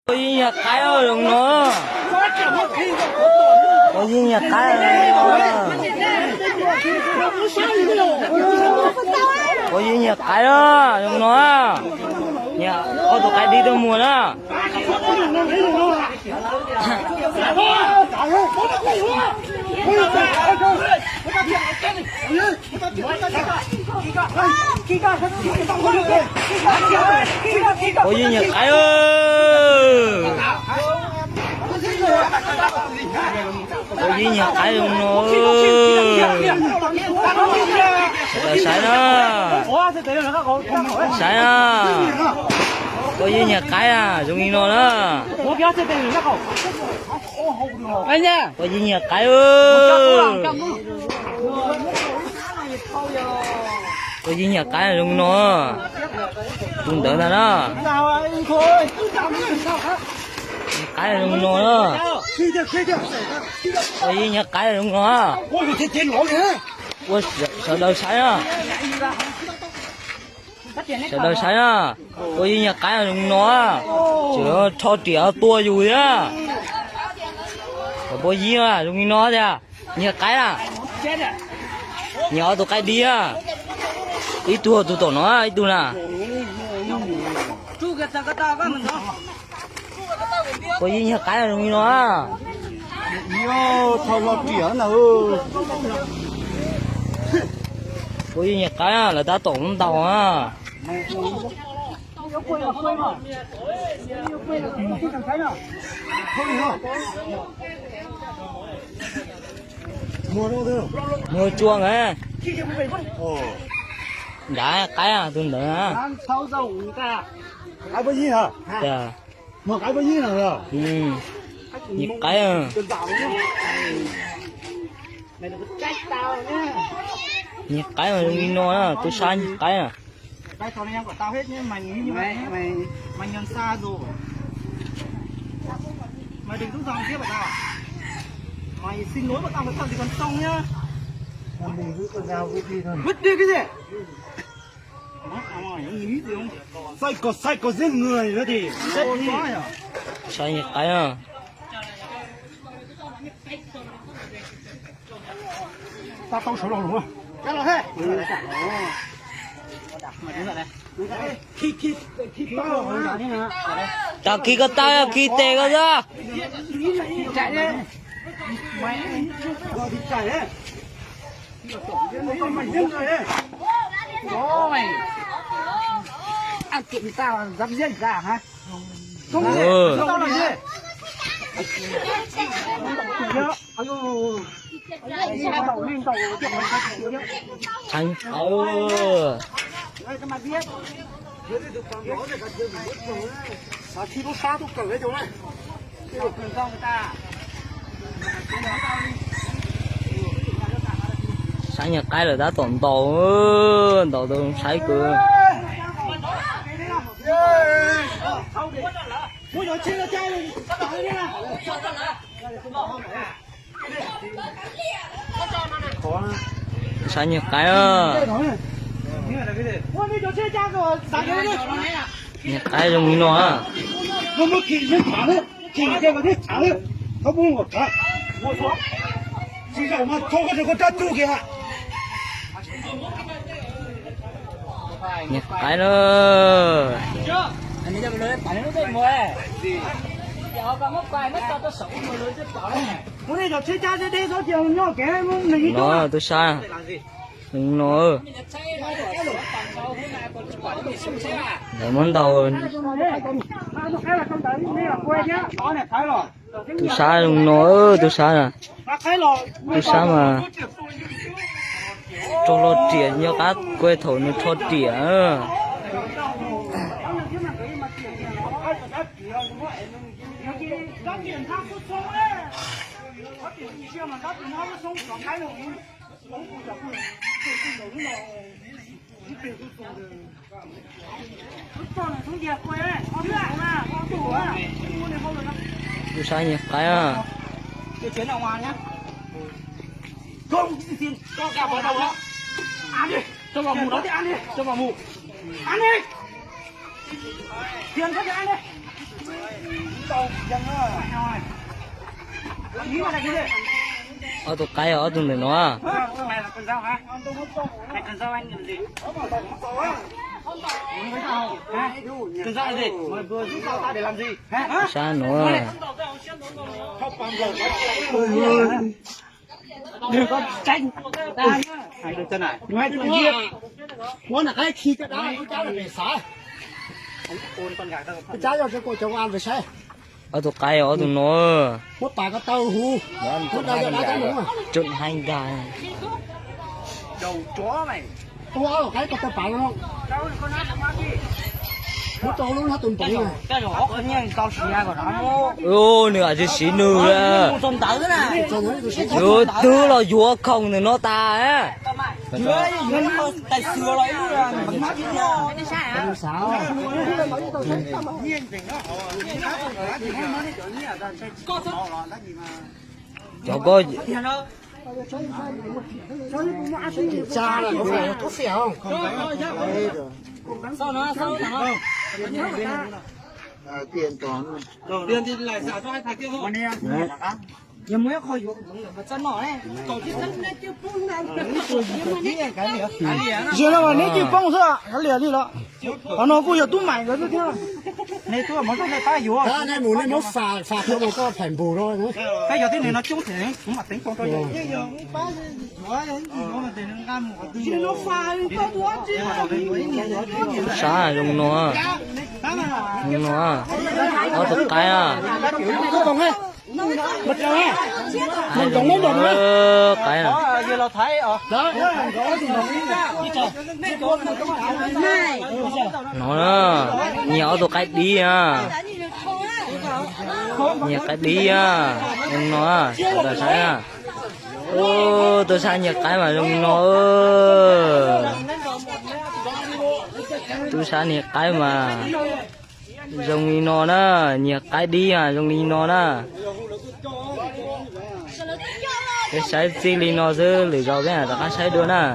Có gì nhà cái rồi đừng nó. Có gì nhà cái rồi. Có gì nhà cái đó đừng nó. Nhà ô tô cái đi tôi mua đó. Có gì nhà cái ơi. Có gì nhà cái đừng nó. Sai đó. Sai đó. Có gì nhà cái à, dùng gì nó đó. Anh nha. Có gì nhà cái ơi. Có gì nhà cái là dùng nó. Dùng đỡ ra đó. Cái là dùng nó đó. Có gì nhà cái là dùng nó. Ôi, sợ đời sai đó. Sợ đời sai đó. Có gì nhà cái là dùng nó. Chứ cho tỉa tua dù á. Có gì à, dùng nó ra. Nhà cái à. Nhỏ tụi cái đi à. Ít tua tụi tổ nó, ít tua nè. Có gì nhà cái là dùng nó. Yo, thao lọt tỉa nào. Có gì nhà cái là ta tổn tàu á. Mua chuông ấy. Dạ cái à tôi đỡ. Cái bao nhiêu hả? Dạ. Một cái bao nhiêu nào rồi? Nhịp cái à. Nhịp cái mà đừng nó đó, tôi sai nhịp cái à. Cái thằng em của tao hết nhé, mày nghĩ như vậy mày nhận xa rồi. Mày đừng rút dòng tiếp vào tao. Mày xin lỗi bọn tao với tao thì còn xong nhá. Mày giữ con dao vứt đi thôi. Vứt đi cái gì? Nghĩ gì không? Sai có giết người nữa thì chết đi. Sai nhịp cái à. Tao tao số lòng đúng không? Cái lo hết. Ta khi có tay khi tê có ra. Chạy đi. Mày rồi thì chạy đấy. Mày giết người đấy. Rồi. Ăn kiện tao dám giết ra hả? Không gì. Tao làm gì? Anh sáng nhật cái là đã tổn tổ tôi sấy cửa. Sáng nhật cái á. Nhật cái dùng nó á. nó mới kỳ nhân thả đấy, kỳ cái mà thích thả đấy, không muốn một thả, một số, chỉ là mà thôi cái con chân chu kìa. Nhật cái đó. Anh đi ra bên phải nó đây mua. Muốn đi cho chơi cha chơi đi số chiều nhỏ kẻ mình nó tôi sai. Đừng nó. Để món đầu. Tôi sai đừng nói tôi sai nè. Tôi sai mà. Cho lo tiền cho các quê thổ nó cho tiền. Tôi sai nhỉ cái à. Cái chuyến nào ngoài nhá. Không xin cho cả vào đầu đó. Ăn đi, cho vào mù đó thì ăn đi, cho vào mù. Ăn đi. Tiền cho ăn đi. ở tụ cái ở tụ này nó Mày là con dao hả? Mày cần dao anh làm gì? Cần dao là gì? Mày vừa giúp dao ta để làm gì? Hả? sao nữa Đừng có tranh ta nhá. Hai đứa chân này. Hai đứa kia. Muốn là cái khi cái đó cái cháu là về xã. Ôn con gái tao. Cái cháu cho cô cháu ăn về xe. ở tụ cái ở tụ nó Một tài có tàu hú. Một tài có đá đúng không? trộn hành gà Đầu chó mày. Tôi ở cái có tao bảo không? Một tàu luôn hết tuần tuần này. Cái đó có nhiên tao xì ra của nó. ô nữa chứ xí nữa là Không tới cái này. chưa tư là vua không thì nó ta á Dưới nó tay xưa lấy là bằng mắt nó. Không sao. cháu có Cha là có phải có xẻo không? Sao nó tiền toán tiền thì lại xả cho hai thằng kia không? Giờ mới khôi dụng mà chân mỏ này còn cái chân này chưa bung đâu giờ nó mà nếu chưa bung thôi cái liền đi đó nó cũng giờ tôi mày rồi tôi theo này tôi mà tôi này ta hiểu à này mù này nó phạt cho một cái thành bù thôi nữa cái giờ thế này nó chung thể cũng mà tính con tôi bây giờ cũng phá nó mà tiền nó ăn một tí nó phá to quá chứ sao dùng nó ở tụ cái à có bằng hay bật ra ha ai dùng cái à giờ là thấy đó nó nhiều ở tụ cái đi à nhiều cái đi à dùng nó tôi sai à ô tôi sai nhiều cái mà dùng nó tôi sai nhiều cái mà dùng nó đó nhiều cái đi à dùng nó đó cái sai gì nó chứ lựa chọn cái này ta cái sai được nè